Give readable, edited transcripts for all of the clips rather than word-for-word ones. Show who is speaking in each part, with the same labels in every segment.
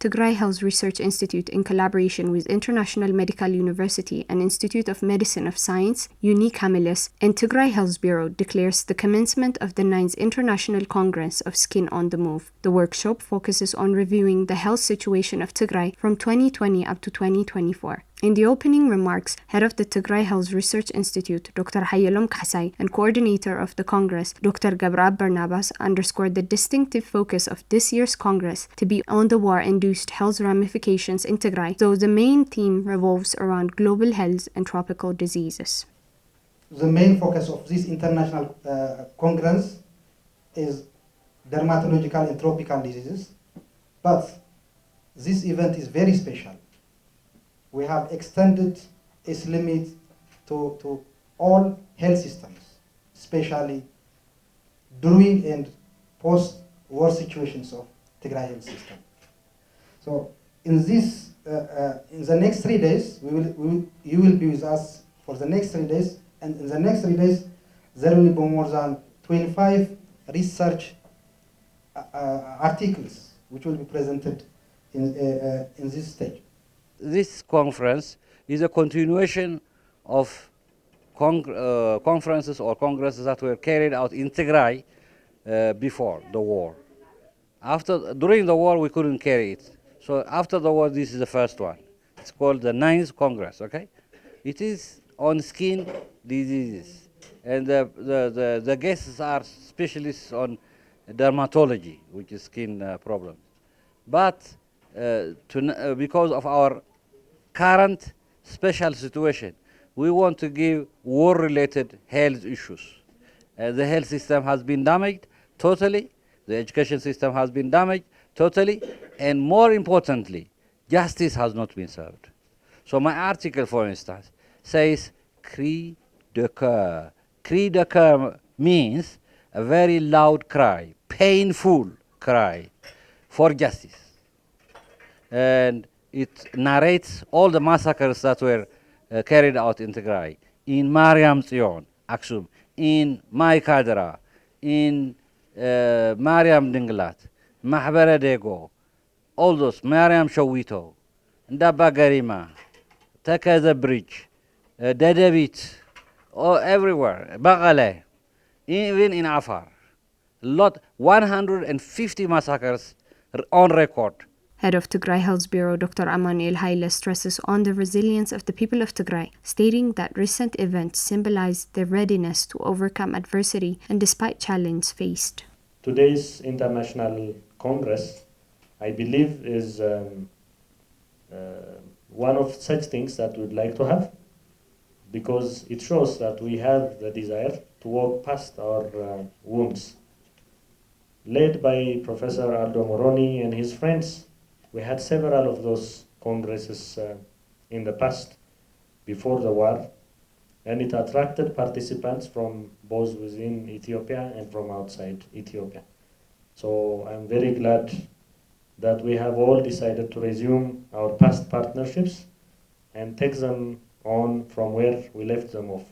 Speaker 1: Tigrai Health Research Institute, in collaboration with International Medical University and Institute of Medicine of Science, UNICAMILIS, and Tigray Health Bureau, declares the commencement of the 9th International Congress of Skin on the Move. The workshop focuses on reviewing the health situation of Tigray from 2020 up to 2024. In the opening remarks, head of the Tigray Health Research Institute, Dr. Hayalom Kasai, and coordinator of the Congress, Dr. Gabrab Barnabas, underscored the distinctive focus of this year's Congress to be on the war-induced health ramifications in Tigray, though the main theme revolves around global health and tropical diseases.
Speaker 2: The main focus of this international congress is dermatological and tropical diseases, but this event is very special. We have extended its limit to all health systems, especially during and post-war situations of Tigray health system. So in this, in the next 3 days, you will be with us for the next 3 days, and in the next 3 days, there will be more than 25 research articles which will be presented in this stage.
Speaker 3: This conference is a continuation of conferences or congresses that were carried out in Tigray before the war. During the war, we couldn't carry it. So after the war, this is the first one. It's called the 9th Congress, okay? It is on skin diseases. And the guests are specialists on dermatology, which is skin problems. But because of our current special situation, we want to give war-related health issues. The health system has been damaged totally, the education system has been damaged totally, and more importantly, justice has not been served. So my article, for instance, says cri de coeur. Cri de coeur means a very loud cry, painful cry for justice. And it narrates all the massacres that were carried out in Tigray, in Mariam Zion, Aksum, in Mai Kadra, in Mariam Dinglat, Mahbara Dego, all those, Mariam Shawito, Ndaba Garima, Takaza Bridge, Dadabit, everywhere, Bagale, even in Afar. 150 massacres on record.
Speaker 1: Head of Tigray Health Bureau, Dr. Amanuel Haile, stresses on the resilience of the people of Tigray, stating that recent events symbolize their readiness to overcome adversity and despite challenges faced.
Speaker 4: Today's International Congress, I believe, is one of such things that we'd like to have, because it shows that we have the desire to walk past our wounds. Led by Professor Aldo Moroni and his friends, we had several of those congresses in the past, before the war, and it attracted participants from both within Ethiopia and from outside Ethiopia. So I'm very glad that we have all decided to resume our past partnerships and take them on from where we left them off.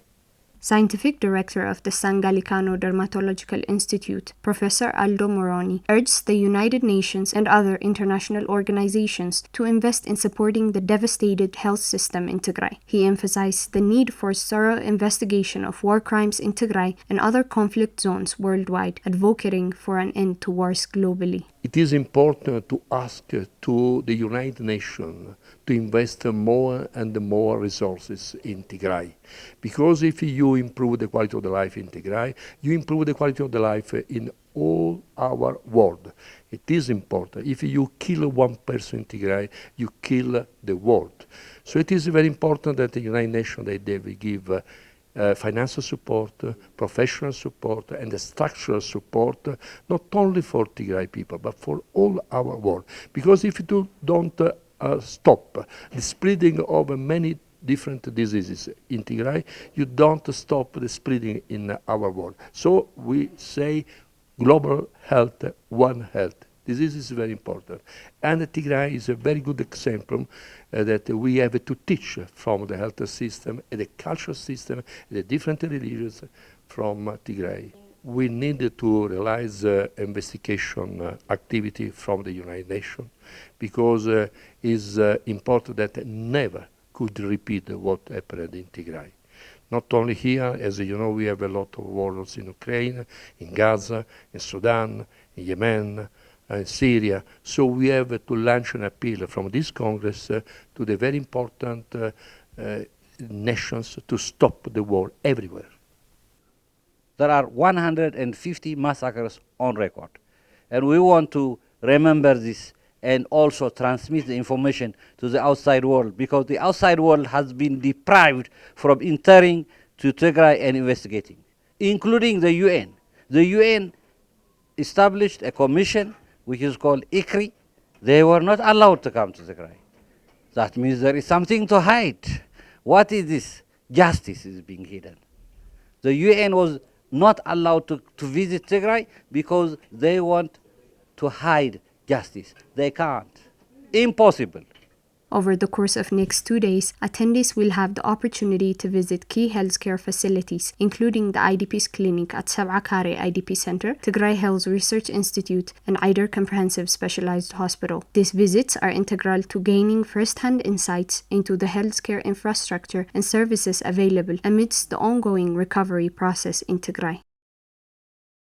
Speaker 1: Scientific Director of the San Gallicano Dermatological Institute, Professor Aldo Moroni, urged the United Nations and other international organizations to invest in supporting the devastated health system in Tigray. He emphasized the need for thorough investigation of war crimes in Tigray and other conflict zones worldwide, advocating for an end to wars globally.
Speaker 5: It is important to ask to the United Nations to invest more and more resources in Tigray. Because if you improve the quality of the life in Tigray, you improve the quality of the life in all our world. It is important. If you kill one person in Tigray, you kill the world. So it is very important that the United Nations, they will give financial support, professional support, and the structural support, not only for Tigray people, but for all our world. Because if you don't stop the spreading of many different diseases in Tigray, you don't stop the spreading in our world. So we say global health, one health. This is very important. And Tigray is a very good example that we have to teach from the health system and the cultural system, the different religions from Tigray. we need to realize investigation activity from the United Nations, because it's important that never could repeat what happened in Tigray. Not only here, as you know, we have a lot of wars in Ukraine, in Gaza, in Sudan, in Yemen, in Syria. So we have to launch an appeal from this Congress to the very important nations to stop the war everywhere.
Speaker 3: There are 150 massacres on record. And we want to remember this and also transmit the information to the outside world, because the outside world has been deprived from entering to Tigray and investigating, including the UN. The UN established a commission which is called ICRI. They were not allowed to come to Tigray. That means there is something to hide. What is this? Justice is being hidden. The UN was not allowed to visit Tigray because they want to hide justice. They can't. Impossible.
Speaker 1: Over the course of next 2 days, attendees will have the opportunity to visit key healthcare facilities, including the IDP's clinic at Sab'a Kare IDP Center, Tigray Health Research Institute, and Eider Comprehensive Specialized Hospital. These visits are integral to gaining first-hand insights into the healthcare infrastructure and services available amidst the ongoing recovery process in Tigray.